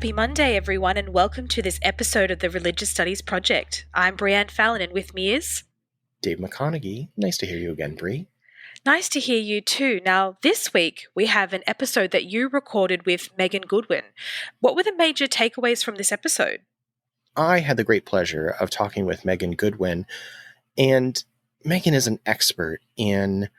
Happy Monday, everyone, and welcome to this episode of the Religious Studies Project. I'm Brianne Fallon, and with me is Dave McConeghy. Nice to hear you again, Brie. Nice to hear you too. Now, this week we have an episode that you recorded with Megan Goodwin. What were the major takeaways from this episode? I had the great pleasure of talking with Megan Goodwin, and Megan is an expert in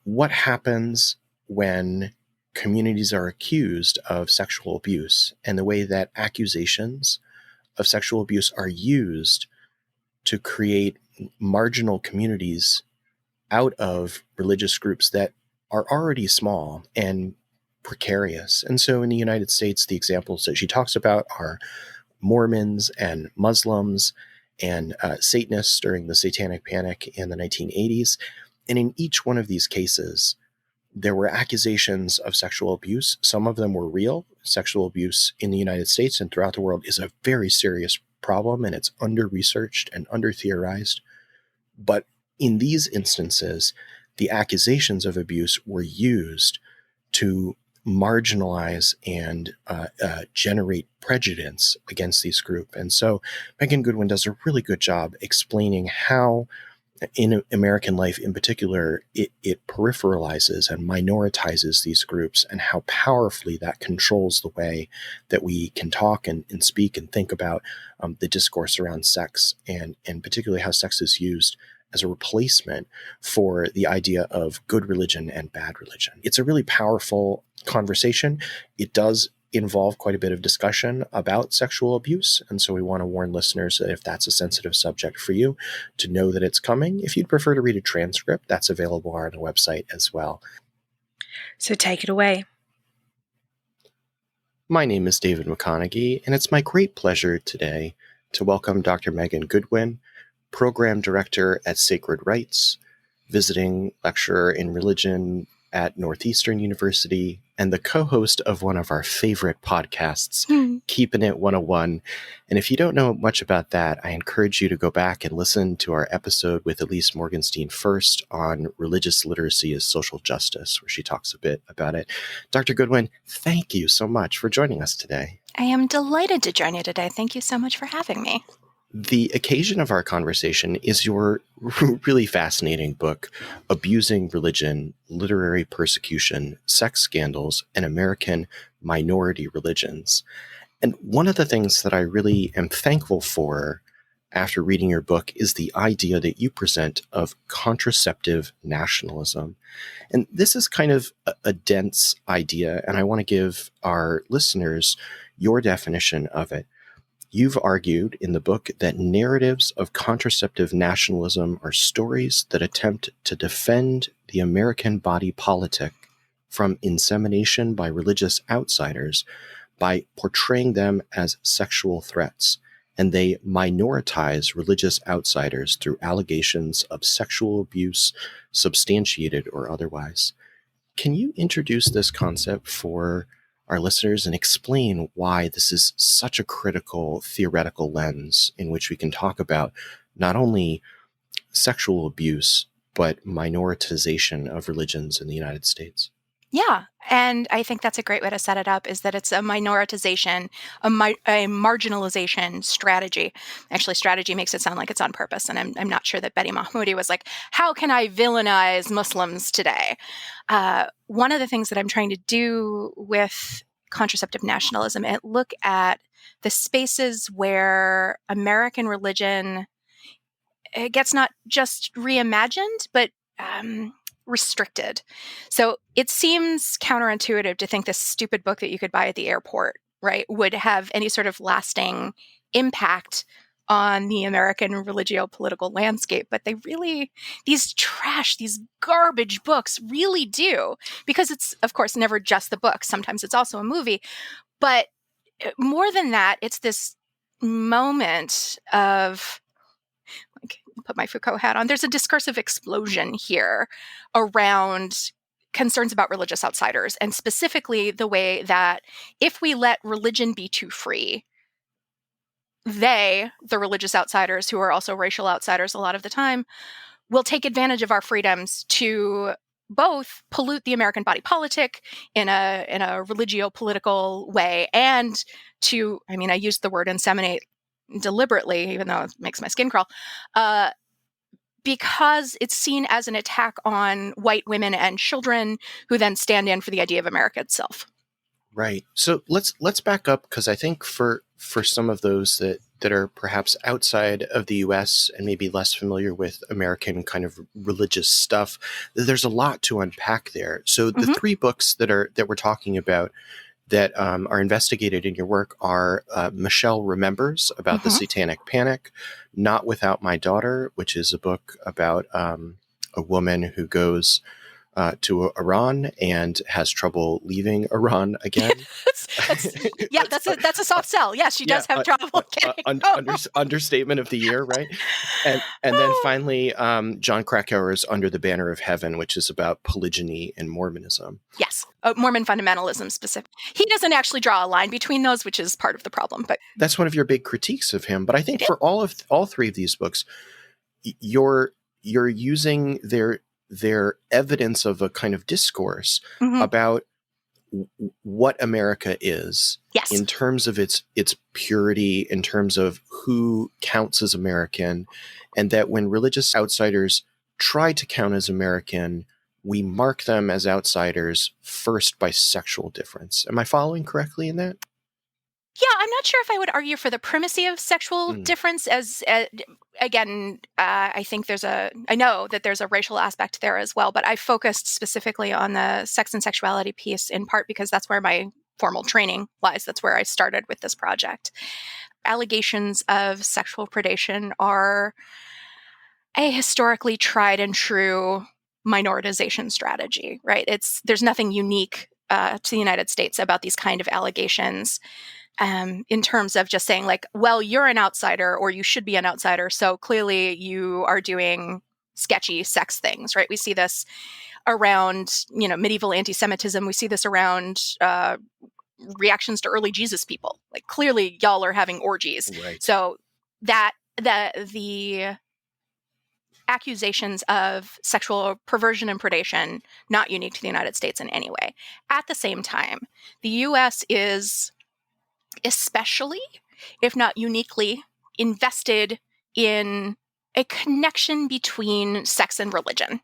what happens when communities are accused of sexual abuse and the way that accusations of sexual abuse are used to create marginal communities out of religious groups that are already small and precarious. And so in the United States, the examples that she talks about are Mormons and Muslims and Satanists during the Satanic Panic in the 1980s. And in each one of these cases, there were accusations of sexual abuse. Some of them were real. Sexual abuse in the United States and throughout the world is a very serious problem, and it's under-researched and under-theorized. But in these instances, the accusations of abuse were used to marginalize and generate prejudice against these groups. And so Megan Goodwin does a really good job explaining how in American life in particular, it peripheralizes and minoritizes these groups and how powerfully that controls the way that we can talk and speak and think about the discourse around sex and particularly how sex is used as a replacement for the idea of good religion and bad religion. It's a really powerful conversation. It does involve quite a bit of discussion about sexual abuse. And so we want to warn listeners that if that's a sensitive subject for you, to know that it's coming. If you'd prefer to read a transcript, that's available on the website as well. So take it away. My name is David McConeghy, and it's my great pleasure today to welcome Dr. Megan Goodwin, Program Director at Sacred Rites, visiting lecturer in religion at Northeastern University, and the co-host of one of our favorite podcasts, Keeping It 101. And if you don't know much about that, I encourage you to go back and listen to our episode with Elise Morgenstein first on religious literacy as social justice, where she talks a bit about it. Dr. Goodwin, thank you so much for joining us today. I am delighted to join you today. Thank you so much for having me. The occasion of our conversation is your really fascinating book, Abusing Religion, Literary Persecution, Sex Scandals, and American Minority Religions. And one of the things that I really am thankful for after reading your book is the idea that you present of contraceptive nationalism. And this is kind of a dense idea, and I want to give our listeners your definition of it. You've argued in the book that narratives of contraceptive nationalism are stories that attempt to defend the American body politic from insemination by religious outsiders by portraying them as sexual threats, and they minoritize religious outsiders through allegations of sexual abuse, substantiated or otherwise. Can you introduce this concept for our listeners and explain why this is such a critical theoretical lens in which we can talk about not only sexual abuse, but minoritization of religions in the United States? Yeah, and I think that's a great way to set it up, is that it's a minoritization, a marginalization strategy. Actually, strategy makes it sound like it's on purpose, and I'm not sure that Betty Mahmoudi was like, how can I villainize Muslims today? One of the things that I'm trying to do with contraceptive nationalism is look at the spaces where American religion gets not just reimagined, but restricted. So it seems counterintuitive to think this stupid book that you could buy at the airport, right, would have any sort of lasting impact on the American religio-political landscape. But they really, these garbage books really do, because it's, of course, never just the book. Sometimes it's also a movie. But more than that, it's this moment of, put my Foucault hat on, there's a discursive explosion here around concerns about religious outsiders, and specifically the way that if we let religion be too free, they, the religious outsiders, who are also racial outsiders a lot of the time, will take advantage of our freedoms to both pollute the American body politic in a religio-political way, and to, I mean, I used the word inseminate deliberately, even though it makes my skin crawl, because it's seen as an attack on white women and children who then stand in for the idea of America itself. Right. So let's back up, because I think for some of those that are perhaps outside of the U.S. and maybe less familiar with American kind of religious stuff, there's a lot to unpack there. So the three books that we're talking about that are investigated in your work are Michelle Remembers, about the Satanic Panic, Not Without My Daughter, which is a book about a woman who goes to Iran and has trouble leaving Iran again. That's a soft sell. Yes, she does have trouble getting understatement of the year, right? And then finally, John Krakauer's Under the Banner of Heaven, which is about polygyny and Mormonism. Yes, Mormon fundamentalism specific. He doesn't actually draw a line between those, which is part of the problem. But that's one of your big critiques of him. But I think for all three of these books, you're using their evidence of a kind of discourse about what America is, in terms of its purity, in terms of who counts as American, and that when religious outsiders try to count as American, we mark them as outsiders first by sexual difference. Am I following correctly in that? Yeah, I'm not sure if I would argue for the primacy of sexual difference as, again, I think I know that there's a racial aspect there as well, but I focused specifically on the sex and sexuality piece in part because that's where my formal training lies. That's where I started with this project. Allegations of sexual predation are a historically tried and true minoritization strategy, right? There's nothing unique to the United States about these kind of allegations. In terms of just saying like, well, you're an outsider or you should be an outsider. So clearly you are doing sketchy sex things, right? We see this around, medieval anti-Semitism. We see this around reactions to early Jesus people. Like clearly y'all are having orgies. Right. So that the accusations of sexual perversion and predation, not unique to the United States in any way. At the same time, the U.S. is especially, if not uniquely, invested in a connection between sex and religion.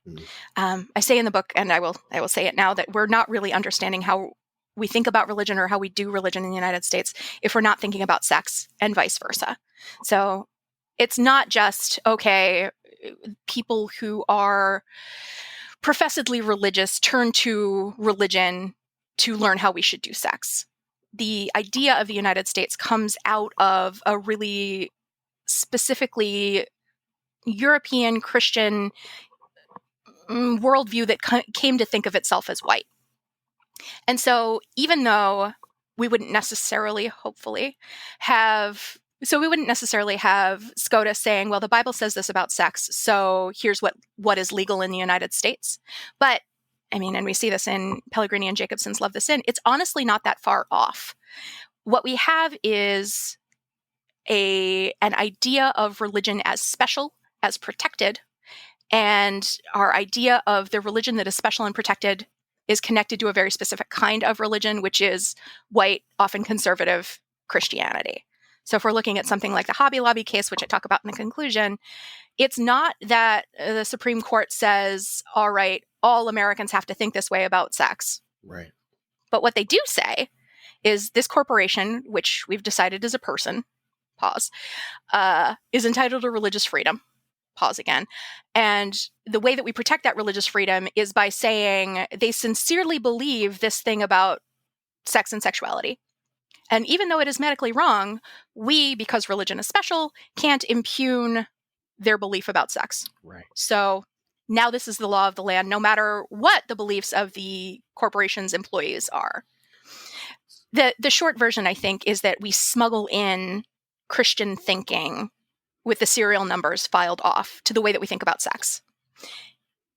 I say in the book, and I will say it now, that we're not really understanding how we think about religion or how we do religion in the United States if we're not thinking about sex, and vice versa. So it's not just, okay, people who are professedly religious turn to religion to learn how we should do sex. The idea of the United States comes out of a really specifically European Christian worldview that came to think of itself as white. And so even though we wouldn't necessarily, hopefully, have SCOTUS saying, well, the Bible says this about sex, so here's what is legal in the United States. But I mean, and we see this in Pellegrini and Jacobson's Love This In, it's honestly not that far off. What we have is an idea of religion as special, as protected, and our idea of the religion that is special and protected is connected to a very specific kind of religion, which is white, often conservative Christianity. So if we're looking at something like the Hobby Lobby case, which I talk about in the conclusion, it's not that the Supreme Court says, all right, all Americans have to think this way about sex. Right. But what they do say is this corporation, which we've decided is a person, pause, is entitled to religious freedom, pause again. And the way that we protect that religious freedom is by saying they sincerely believe this thing about sex and sexuality. And even though it is medically wrong, we, because religion is special, can't impugn their belief about sex. Right. So now this is the law of the land, no matter what the beliefs of the corporation's employees are. The short version, I think, is that we smuggle in Christian thinking with the serial numbers filed off to the way that we think about sex.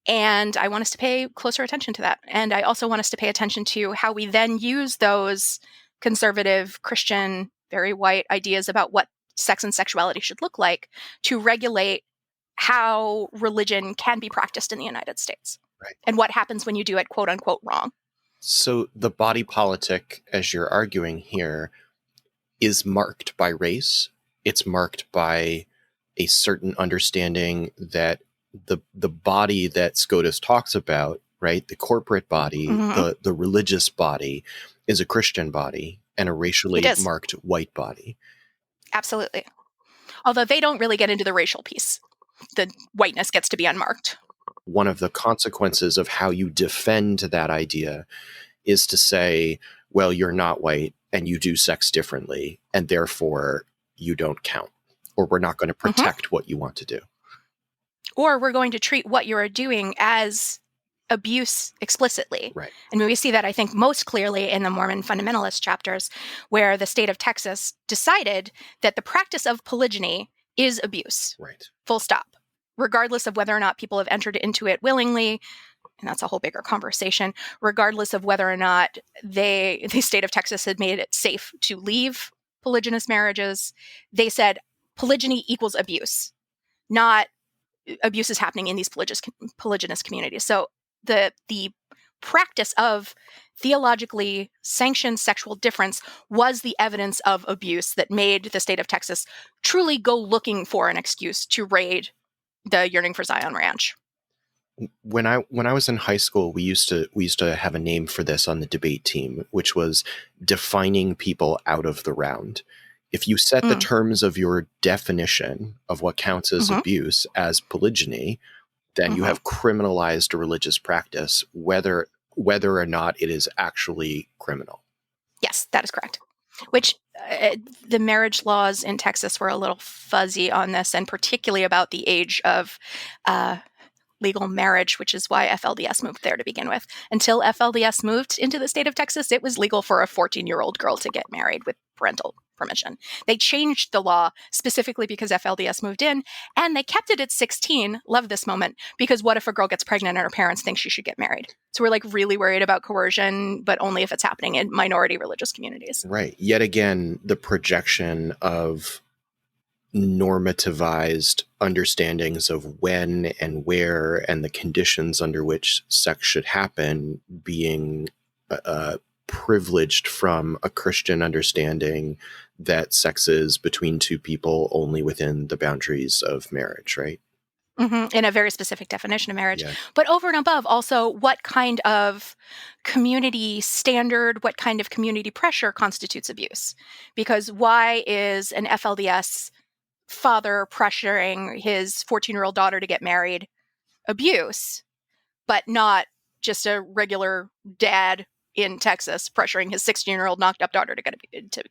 And I want us to pay closer attention to that. And I also want us to pay attention to how we then use those conservative, Christian, very white ideas about what sex and sexuality should look like to regulate how religion can be practiced in the United States. Right. and what happens when you do it, quote unquote, wrong. So the body politic, as you're arguing here, is marked by race. It's marked by a certain understanding that the body that SCOTUS talks about, right, the corporate body, Mm-hmm. the religious body, is a Christian body and a It racially is. marked white body. Absolutely. Although they don't really get into the racial piece. The whiteness gets to be unmarked. One of the consequences of how you defend that idea is to say, well, you're not white and you do sex differently, and therefore you don't count, or we're not going to Mm-hmm. protect what you want to do. Or we're going to treat what you are doing as abuse explicitly. Right. And we see that, I think, most clearly in the Mormon fundamentalist chapters, where the state of Texas decided that the practice of polygyny is abuse. Right. Full stop. Regardless of whether or not people have entered into it willingly, and that's a whole bigger conversation, regardless of whether or not the state of Texas had made it safe to leave polygynous marriages, they said polygyny equals abuse, not abuse is happening in these polygynous communities. So the practice of theologically sanctioned sexual difference was the evidence of abuse that made the state of Texas truly go looking for an excuse to raid the Yearning for Zion Ranch. When I was in high school, we used to have a name for this on the debate team, which was defining people out of the round. If you set the terms of your definition of what counts as abuse as polygyny, then you have criminalized a religious practice, whether or not it is actually criminal. Yes, that is correct. Which the marriage laws in Texas were a little fuzzy on this, and particularly about the age of legal marriage, which is why FLDS moved there to begin with. Until FLDS moved into the state of Texas, it was legal for a 14-year-old girl to get married with parental permission. They changed the law specifically because FLDS moved in, and they kept it at 16. Love this moment, because what if a girl gets pregnant and her parents think she should get married? So we're like really worried about coercion, but only if it's happening in minority religious communities. Right. Yet again, the projection of normativized understandings of when and where and the conditions under which sex should happen being privileged from a Christian understanding that sex is between two people only within the boundaries of marriage, right? In a very specific definition of marriage. Yeah. But over and above, also, what kind of community standard, what kind of community pressure constitutes abuse? Because why is an FLDS father pressuring his 14-year-old daughter to get married abuse, but not just a regular dad in Texas pressuring his 16-year-old knocked up daughter to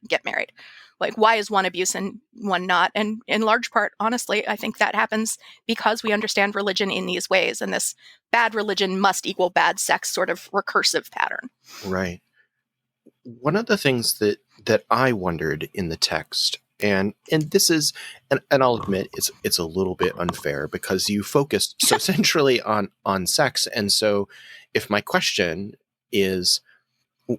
get married? Like, why is one abuse and one not? And in large part, honestly, I think that happens because we understand religion in these ways, and this bad religion must equal bad sex sort of recursive pattern. Right. One of the things that I wondered in the text, and this is, and I'll admit it's a little bit unfair because you focused so centrally on sex, and so if my question is,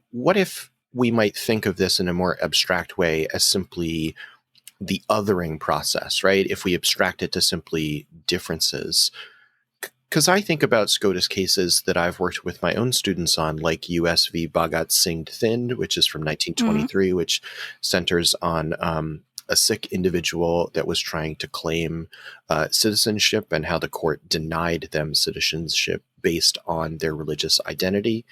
what if we might think of this in a more abstract way as simply the othering process, right? If we abstract it to simply differences. Because I think about SCOTUS cases that I've worked with my own students on, like US v. Bhagat Singh Thind, which is from 1923, which centers on a Sikh individual that was trying to claim citizenship and how the court denied them citizenship based on their religious identity.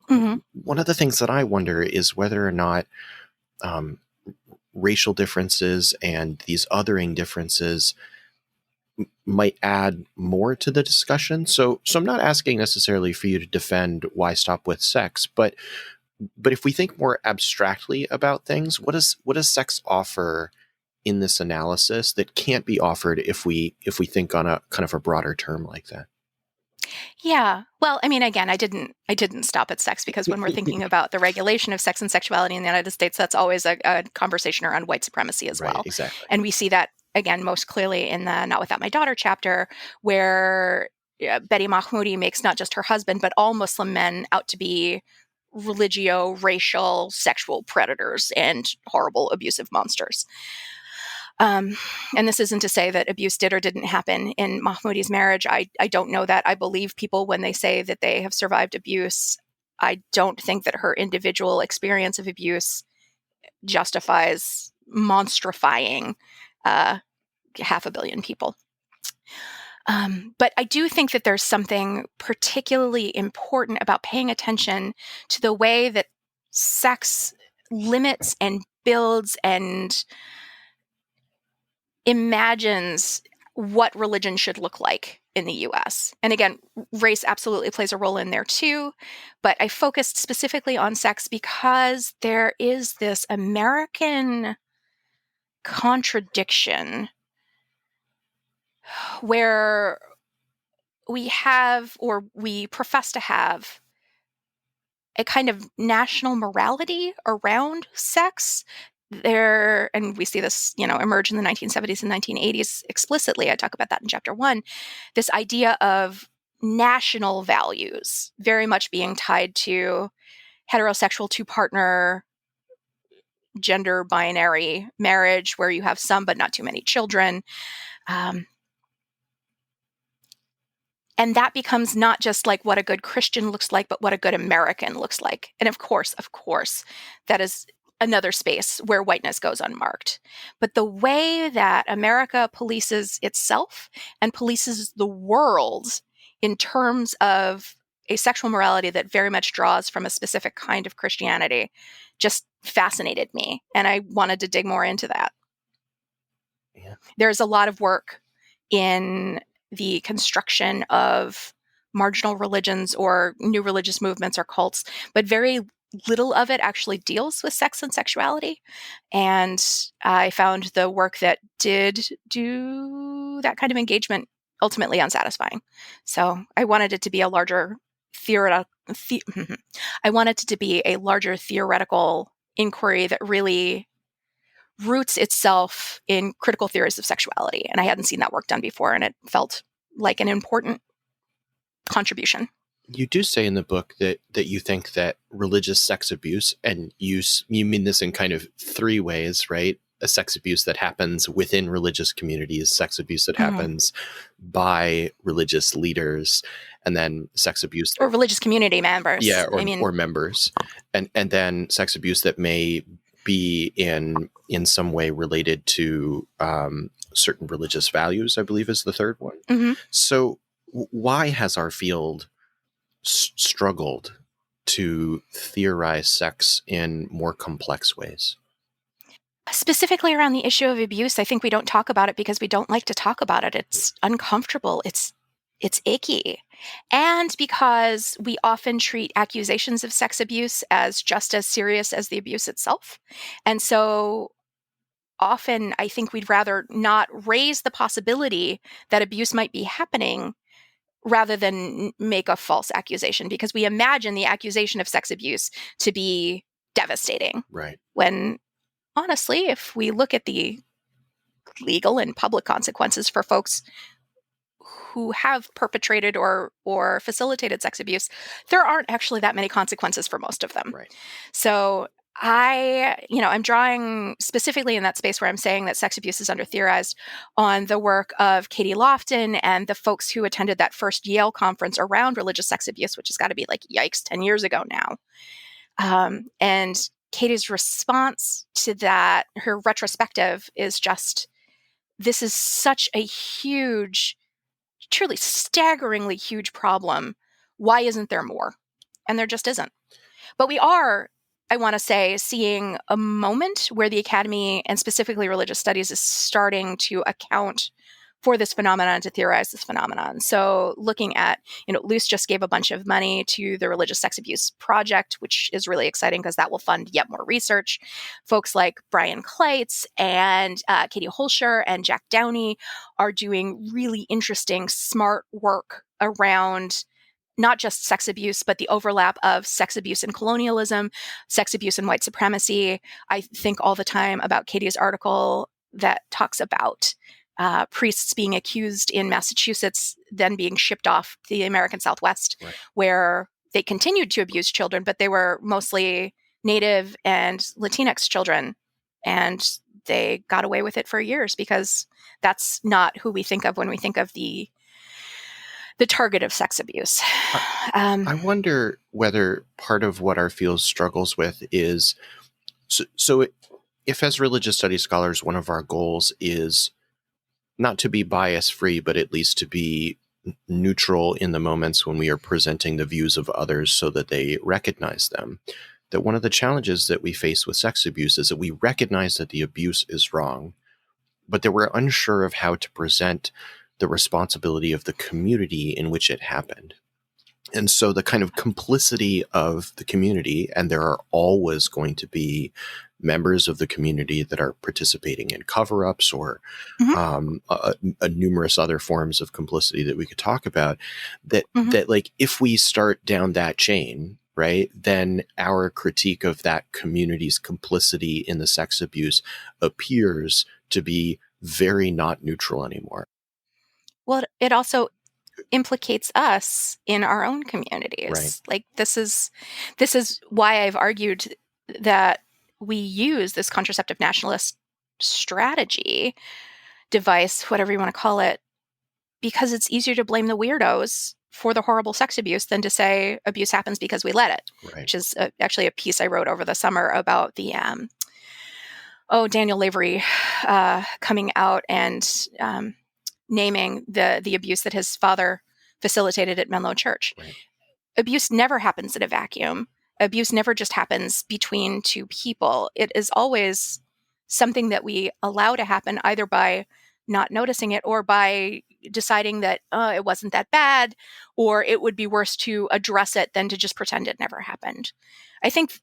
One of the things that I wonder is whether or not racial differences and these othering differences might add more to the discussion. So I'm not asking necessarily for you to defend why stop with sex, but if we think more abstractly about things, what does sex offer in this analysis that can't be offered if we think on a kind of a broader term like that? Yeah. Well, I mean, again, I didn't stop at sex, because when we're thinking about the regulation of sex and sexuality in the United States, that's always a conversation around white supremacy as well. Right, exactly. And we see that, again, most clearly in the Not Without My Daughter chapter, where Betty Mahmoudi makes not just her husband, but all Muslim men out to be religio, racial, sexual predators and horrible, abusive monsters. And this isn't to say that abuse did or didn't happen in Mahmoudi's marriage. I don't know that. I believe people when they say that they have survived abuse. I don't think that her individual experience of abuse justifies monstrifying 500 million people. But I do think that there's something particularly important about paying attention to the way that sex limits and builds and imagines what religion should look like in the US. And again, race absolutely plays a role in there too, but I focused specifically on sex because there is this American contradiction where we have, or we profess to have, a kind of national morality around sex. There, and we see this, emerge in the 1970s and 1980s explicitly. I talk about that in chapter 1. This idea of national values very much being tied to heterosexual two-partner, gender binary marriage where you have some but not too many children. And that becomes not just like what a good Christian looks like, but what a good American looks like. And of course, that is another space where whiteness goes unmarked. But the way that America polices itself and polices the world in terms of a sexual morality that very much draws from a specific kind of Christianity just fascinated me. And I wanted to dig more into that. Yeah. There's a lot of work in the construction of marginal religions or new religious movements or cults, but very little of it actually deals with sex and sexuality. And I found the work that did do that kind of engagement ultimately unsatisfying. So I wanted it to be a larger theoretical inquiry that really roots itself in critical theories of sexuality. And I hadn't seen that work done before, and it felt like an important contribution. You do say in the book that you think that religious sex abuse, and you mean this in kind of 3 ways, right? A sex abuse that happens within religious communities, sex abuse that happens by religious leaders, and then sex abuse or religious community members. Yeah, or members, and then sex abuse that may be in some way related to certain religious values, I believe is the 3rd one. Mm-hmm. So why has our field struggled to theorize sex in more complex ways? Specifically around the issue of abuse, I think we don't talk about it because we don't like to talk about it. It's uncomfortable. It's icky. And because we often treat accusations of sex abuse as just as serious as the abuse itself. And so often I think we'd rather not raise the possibility that abuse might be happening rather than make a false accusation, because we imagine the accusation of sex abuse to be devastating. Right. When honestly, if we look at the legal and public consequences for folks who have perpetrated or facilitated sex abuse, there aren't actually that many consequences for most of them. Right. So I'm drawing specifically in that space where I'm saying that sex abuse is under-theorized on the work of Katie Lofton and the folks who attended that first Yale conference around religious sex abuse, which has got to be like, yikes, 10 years ago now. And Katie's response to that, her retrospective, is just, this is such a huge, truly staggeringly huge problem. Why isn't there more? And there just isn't. But we are, I want to say, seeing a moment where the academy, and specifically religious studies, is starting to account for this phenomenon, to theorize this phenomenon. So looking at, Luce just gave a bunch of money to the Religious Sex Abuse Project, which is really exciting because that will fund yet more research. Folks like Brian Kleitz and Katie Holscher and Jack Downey are doing really interesting, smart work around not just sex abuse, but the overlap of sex abuse and colonialism, sex abuse and white supremacy. I think all the time about Katie's article that talks about priests being accused in Massachusetts, then being shipped off the American Southwest, right, where they continued to abuse children, but they were mostly Native and Latinx children. And they got away with it for years because that's not who we think of when we think of the target of sex abuse. I wonder whether part of what our field struggles with is, if as religious studies scholars, one of our goals is not to be bias free, but at least to be neutral in the moments when we are presenting the views of others so that they recognize them, that one of the challenges that we face with sex abuse is that we recognize that the abuse is wrong, but that we're unsure of how to present the responsibility of the community in which it happened. And so the kind of complicity of the community, and there are always going to be members of the community that are participating in cover-ups or numerous other forms of complicity that we could talk about, that like if we start down that chain, right, then our critique of that community's complicity in the sex abuse appears to be very not neutral anymore. Well, it also implicates us in our own communities. Right. Like this is why I've argued that we use this contraceptive nationalist strategy, device, whatever you want to call it, because it's easier to blame the weirdos for the horrible sex abuse than to say abuse happens because we let it. Right. Which is actually a piece I wrote over the summer about the Daniel Lavery coming out and naming the abuse that his father facilitated at Menlo Church. Right. Abuse never happens in a vacuum. Abuse never just happens between two people. It is always something that we allow to happen either by not noticing it or by deciding that it wasn't that bad, or it would be worse to address it than to just pretend it never happened. I think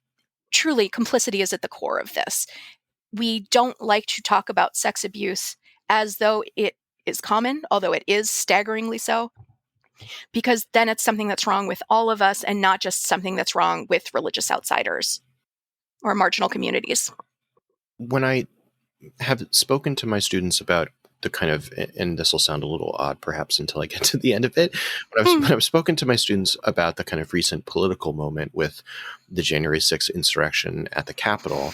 truly complicity is at the core of this. We don't like to talk about sex abuse as though it is common, although it is staggeringly so, because then it's something that's wrong with all of us and not just something that's wrong with religious outsiders or marginal communities. When I have spoken to my students about the kind of, and this will sound a little odd perhaps until I get to the end of it, but when I've spoken to my students about the kind of recent political moment with the January 6th insurrection at the Capitol,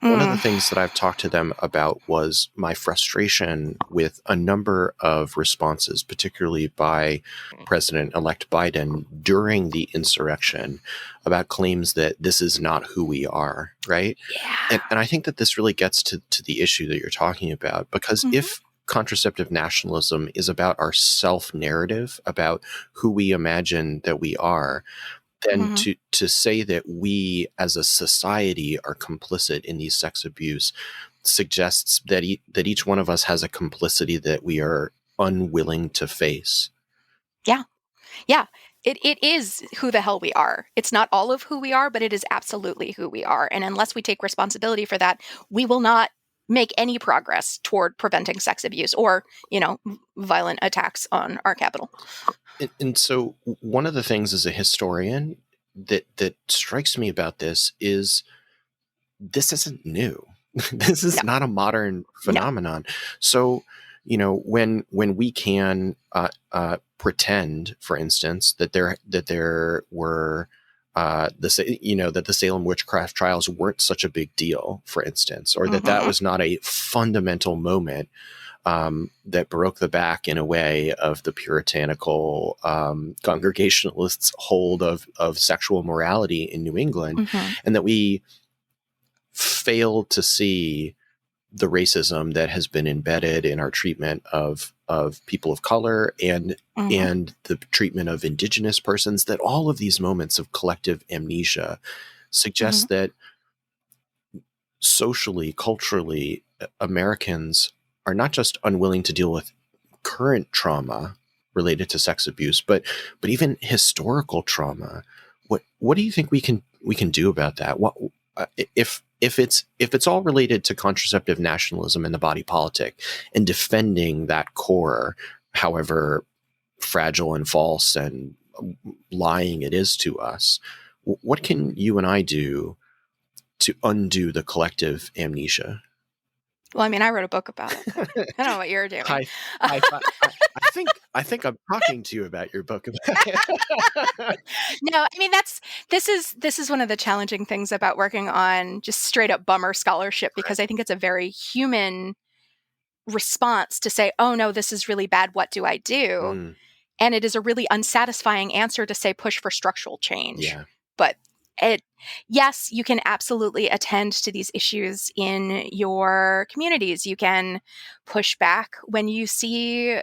one of the things that I've talked to them about was my frustration with a number of responses, particularly by President-elect Biden during the insurrection, about claims that this is not who we are, right? Yeah. And I think that this really gets to the issue that you're talking about, because if contraceptive nationalism is about our self-narrative, about who we imagine that we are, then to say that we as a society are complicit in these sex abuse suggests that that each one of us has a complicity that we are unwilling to face. Yeah. Yeah. It is who the hell we are. It's not all of who we are, but it is absolutely who we are. And unless we take responsibility for that, we will not make any progress toward preventing sex abuse or, violent attacks on our capital. And so one of the things as a historian that strikes me about this is this isn't new. This is not a modern phenomenon. No. So, when we can pretend, for instance, that there were that the Salem witchcraft trials weren't such a big deal, for instance, or that was not a fundamental moment that broke the back in a way of the puritanical Congregationalists' hold of sexual morality in New England, and that we failed to see the racism that has been embedded in our treatment of people of color and the treatment of indigenous persons, that all of these moments of collective amnesia suggest that socially, culturally, Americans are not just unwilling to deal with current trauma related to sex abuse, but even historical trauma. What do you think we can do about that? What if it's all related to contraceptive nationalism and the body politic and defending that core, however fragile and false and lying it is to us? What can you and I do to undo the collective amnesia? Well, I mean, I wrote a book about it. I don't know what you're doing. I think I'm talking to you about your book. No, I mean, this is one of the challenging things about working on just straight up bummer scholarship, because I think it's a very human response to say, oh no, this is really bad. What do I do? Mm, And it is a really unsatisfying answer to say push for structural change. yeah. But yes, you can absolutely attend to these issues in your communities. You can push back when you see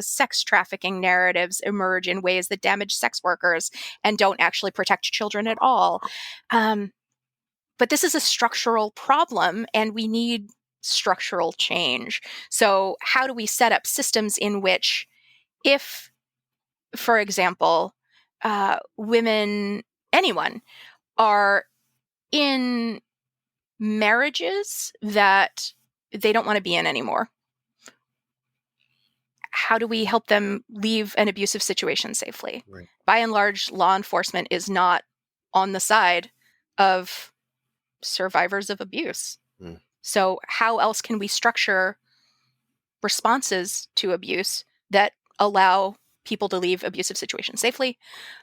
sex trafficking narratives emerge in ways that damage sex workers and don't actually protect children at all. But this is a structural problem, and we need structural change. So how do we set up systems in which, if, for example, women, anyone, are in marriages that they don't want to be in anymore, how do we help them leave an abusive situation safely? Right. By and large, law enforcement is not on the side of survivors of abuse. Mm. So how else can we structure responses to abuse that allow people to leave abusive situations safely,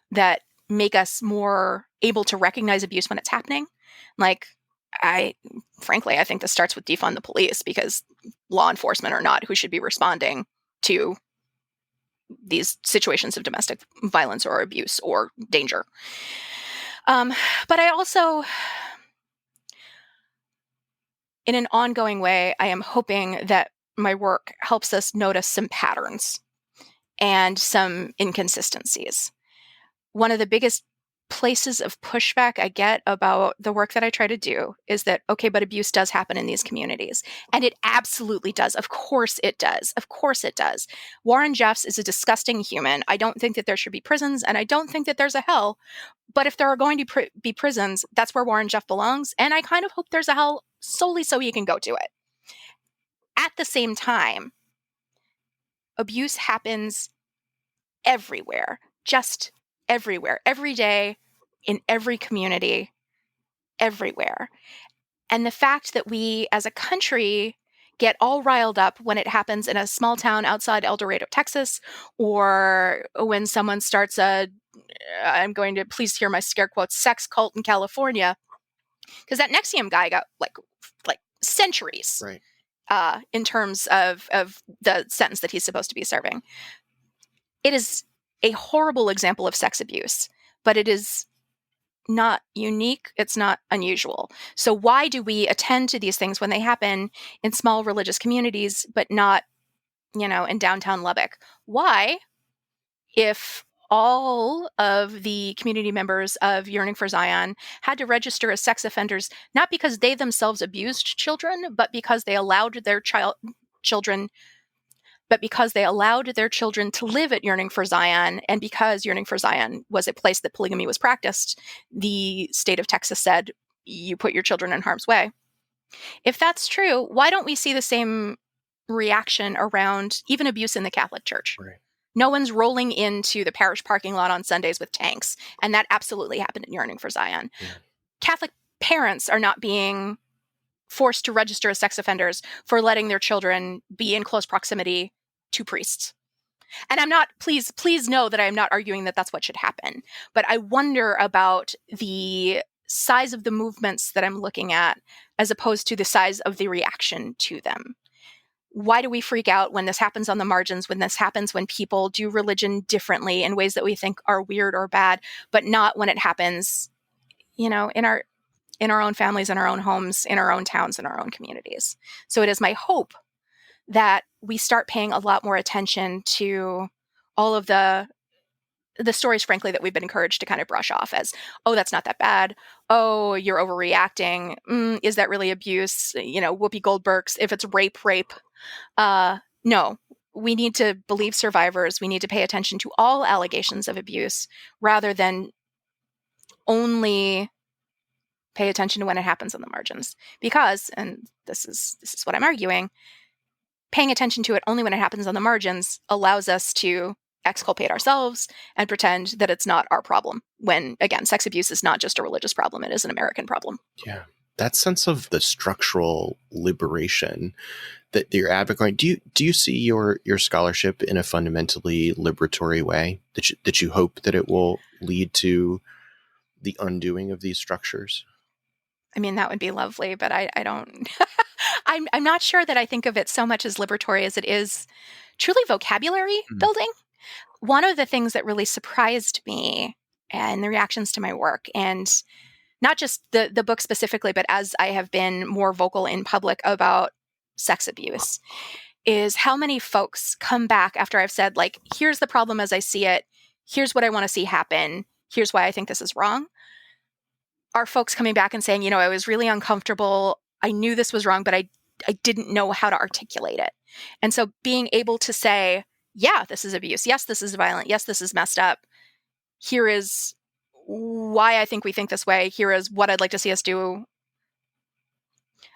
that make us more able to recognize abuse when it's happening? Like, frankly, I think this starts with defund the police, because law enforcement are not who should be responding to these situations of domestic violence or abuse or danger. But I also, in an ongoing way, I am hoping that my work helps us notice some patterns and some inconsistencies. One of the biggest places of pushback I get about the work that I try to do is that, okay, but abuse does happen in these communities. And it absolutely does. Of course it does. Of course it does. Warren Jeffs is a disgusting human. I don't think that there should be prisons, and I don't think that there's a hell. But if there are going to be prisons, that's where Warren Jeff belongs. And I kind of hope there's a hell solely so he can go to it. At the same time, abuse happens everywhere, just everywhere, every day, in every community, everywhere. And the fact that we as a country get all riled up when it happens in a small town outside El Dorado, Texas, or when someone starts I'm going to, please hear my scare quotes, sex cult in California, because that Nexium guy got like centuries. Right. In terms of the sentence that he's supposed to be serving. It is a horrible example of sex abuse, but it is not unique. It's not unusual. So why do we attend to these things when they happen in small religious communities, but not, in downtown Lubbock? Why, if all of the community members of Yearning for Zion had to register as sex offenders, not because they themselves abused children, but because they allowed their children to live at Yearning for Zion, and because Yearning for Zion was a place that polygamy was practiced, the state of Texas said, you put your children in harm's way. If that's true, why don't we see the same reaction around even abuse in the Catholic Church? Right. No one's rolling into the parish parking lot on Sundays with tanks, and that absolutely happened in Yearning for Zion. Yeah. Catholic parents are not being forced to register as sex offenders for letting their children be in close proximity to priests. And I'm not, please know that I'm not arguing that that's what should happen. But I wonder about the size of the movements that I'm looking at as opposed to the size of the reaction to them. Why do we freak out when this happens on the margins, when this happens when people do religion differently in ways that we think are weird or bad, but not when it happens, in our own families, in our own homes, in our own towns, in our own communities? So it is my hope that we start paying a lot more attention to all of the stories, frankly, that we've been encouraged to kind of brush off as, oh, that's not that bad. Oh, you're overreacting. Is that really abuse? Whoopi Goldberg's, if it's rape. No, we need to believe survivors. We need to pay attention to all allegations of abuse rather than only pay attention to when it happens on the margins. Because, and this is what I'm arguing, paying attention to it only when it happens on the margins allows us to exculpate ourselves and pretend that it's not our problem. When, again, sex abuse is not just a religious problem, it is an American problem. Yeah. that sense of the structural liberation that you're advocating. Do you see your scholarship in a fundamentally liberatory way that you hope that it will lead to the undoing of these structures? I mean, that would be lovely, but I don't. I'm not sure that I think of it so much as liberatory as it is truly vocabulary building. One of the things that really surprised me and the reactions to my work, and not just the book specifically, but as I have been more vocal in public about sex abuse, is how many folks come back after I've said, like, here's the problem as I see it. Here's what I want to see happen. Here's why I think this is wrong. Are folks coming back and saying, I was really uncomfortable. I knew this was wrong, but I didn't know how to articulate it. And so being able to say, yeah, this is abuse. Yes, this is violent. Yes, this is messed up. Here is why I think we think this way. Here is what I'd like to see us do.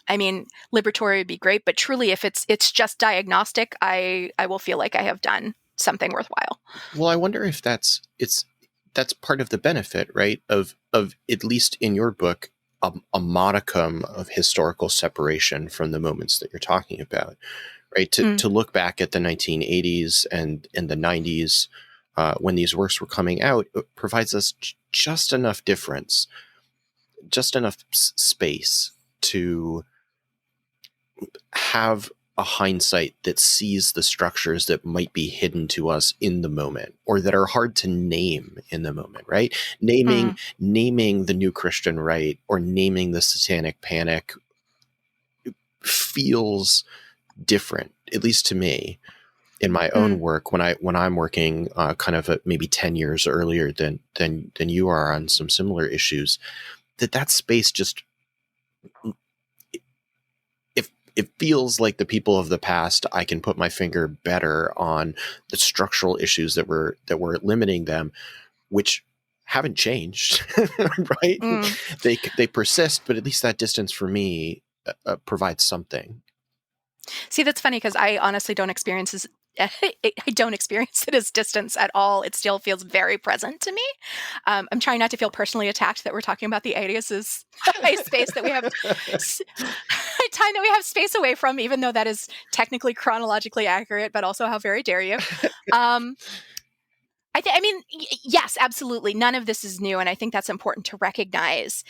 I mean, liberatory would be great, but truly, if it's just diagnostic, I will feel like I have done something worthwhile. Well, I wonder if that's part of the benefit, right? Of at least in your book, a modicum of historical separation from the moments that you're talking about, right? To look back at the 1980s and in the 90s, when these works were coming out, it provides us just enough difference, just enough space to have a hindsight that sees the structures that might be hidden to us in the moment, or that are hard to name in the moment, right? Naming the New Christian Right or naming the Satanic Panic feels different, at least to me, in my own work when I'm working kind of maybe 10 years earlier than you are on some similar issues. That space just, it feels like the people of the past, I can put my finger better on the structural issues that were limiting them, which haven't changed, right? They persist, but at least that distance for me provides something. See, that's funny because I honestly don't experience it as distance at all. It still feels very present to me. I'm trying not to feel personally attacked that we're talking about the 80s as a space that we have time that we have space away from, even though that is technically chronologically accurate, but also how very dare you. I mean, yes, absolutely. None of this is new. And I think that's important to recognize.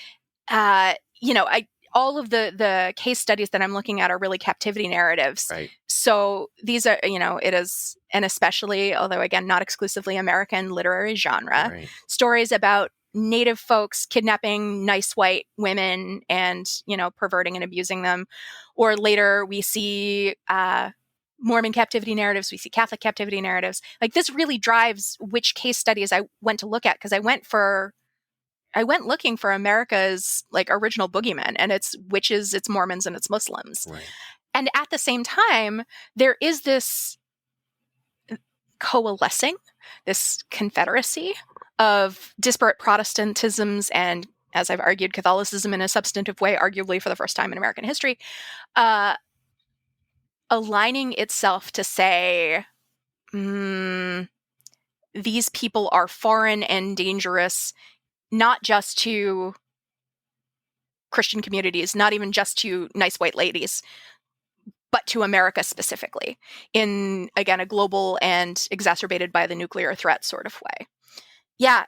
All of the case studies that I'm looking at are really captivity narratives. Right. So these are, it is, and especially, although again, not exclusively American literary genre, Right. Stories about Native folks kidnapping nice white women and, perverting and abusing them. Or later we see Mormon captivity narratives, we see Catholic captivity narratives. Like, this really drives which case studies I went to look at, because I went looking for America's original boogeymen, and it's witches, it's Mormons, and it's Muslims. Right. And at the same time, there is this coalescing, this confederacy of disparate Protestantisms and, as I've argued, Catholicism in a substantive way, arguably for the first time in American history, aligning itself to say, these people are foreign and dangerous, not just to Christian communities, not even just to nice white ladies, but to America specifically, in, again, a global and exacerbated by the nuclear threat sort of way. Yeah,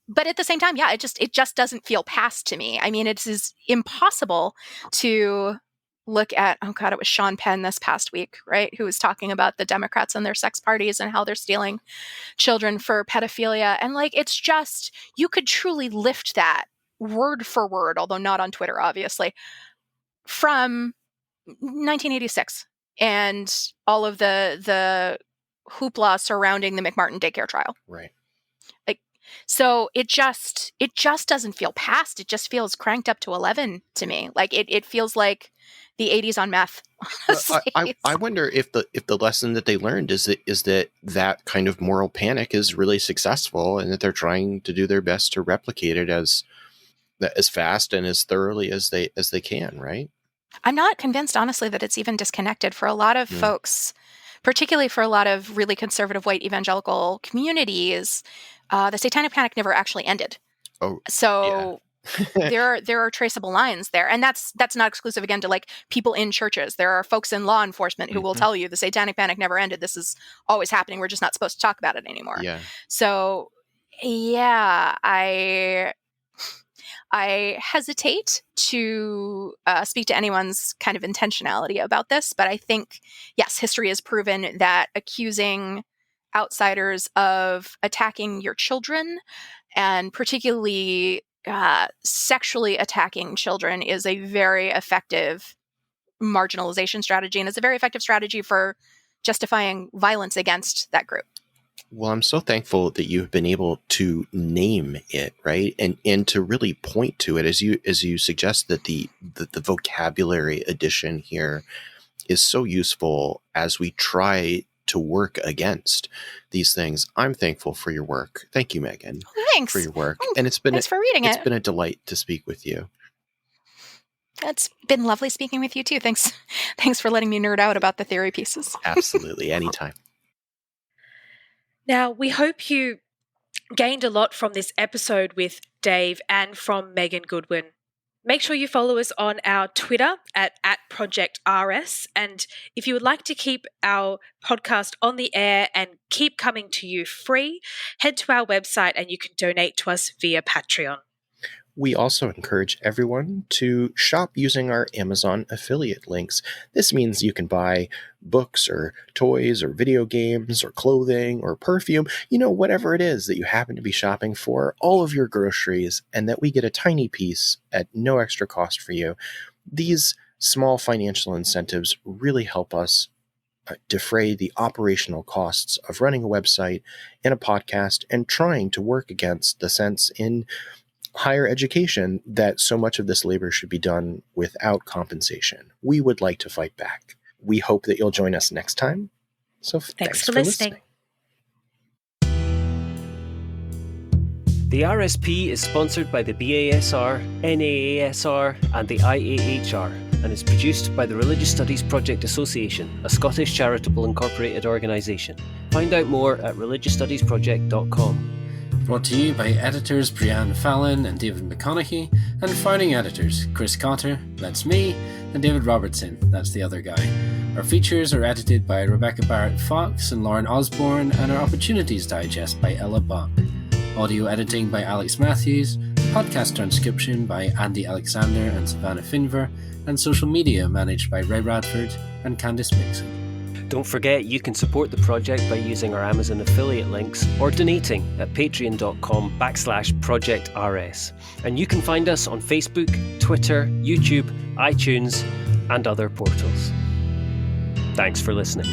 but at the same time, yeah, it just doesn't feel past to me. I mean, it is impossible to look at, oh God, it was Sean Penn this past week, right? Who was talking about the Democrats and their sex parties and how they're stealing children for pedophilia. And it's just, you could truly lift that word for word, although not on Twitter, obviously, from 1986 and all of the hoopla surrounding the McMartin daycare trial. Right. So it just doesn't feel past. It just feels cranked up to 11 to me. It feels like the 80s on meth. I wonder if the lesson that they learned is that kind of moral panic is really successful, and that they're trying to do their best to replicate it as fast and as thoroughly as they can, right? I'm not convinced, honestly, that it's even disconnected for a lot of folks, particularly for a lot of really conservative white evangelical communities. The Satanic Panic never actually ended. Oh, so there are traceable lines there, and that's not exclusive again to like people in churches. There are folks in law enforcement who will tell you the Satanic Panic never ended. This is always happening. We're just not supposed to talk about it anymore. Yeah. So yeah, I hesitate to speak to anyone's kind of intentionality about this, but I think, yes, history has proven that accusing outsiders of attacking your children, and particularly sexually attacking children, is a very effective marginalization strategy, and is a very effective strategy for justifying violence against that group. Well, I'm so thankful that you've been able to name it, right? And to really point to it, as you suggest, that the vocabulary addition here is so useful as we try to work against these things. I'm thankful for your work. Thank you, Megan. Thanks for your work. Thanks. And Thanks for reading it. It's been a delight to speak with you. It's been lovely speaking with you too. Thanks for letting me nerd out about the theory pieces. Absolutely. Anytime. Now, we hope you gained a lot from this episode with Dave and from Megan Goodwin. Make sure you follow us on our Twitter at @ProjectRS. And if you would like to keep our podcast on the air and keep coming to you free, head to our website and you can donate to us via Patreon. We also encourage everyone to shop using our Amazon affiliate links. This means you can buy books or toys or video games or clothing or perfume, whatever it is that you happen to be shopping for, all of your groceries, and that we get a tiny piece at no extra cost for you. These small financial incentives really help us defray the operational costs of running a website and a podcast and trying to work against the sense in higher education that so much of this labor should be done without compensation. We would like to fight back. We hope that you'll join us next time. So thanks for listening. The RSP is sponsored by the BASR, NAASR and the IAHR and is produced by the Religious Studies Project Association, a Scottish charitable incorporated organisation. Find out more at religiousstudiesproject.com. Brought to you by editors Brianne Fallon and David McConeghy, and founding editors Chris Cotter, that's me, and David Robertson, that's the other guy. Our features are edited by Rebecca Barrett-Fox and Lauren Osborne, and our Opportunities Digest by Ella Buck. Audio editing by Alex Matthews, podcast transcription by Andy Alexander and Savannah Finver, and social media managed by Ray Radford and Candice Mixon. Don't forget you can support the project by using our Amazon affiliate links or donating at patreon.com/ProjectRS. And you can find us on Facebook, Twitter, YouTube, iTunes, and other portals. Thanks for listening.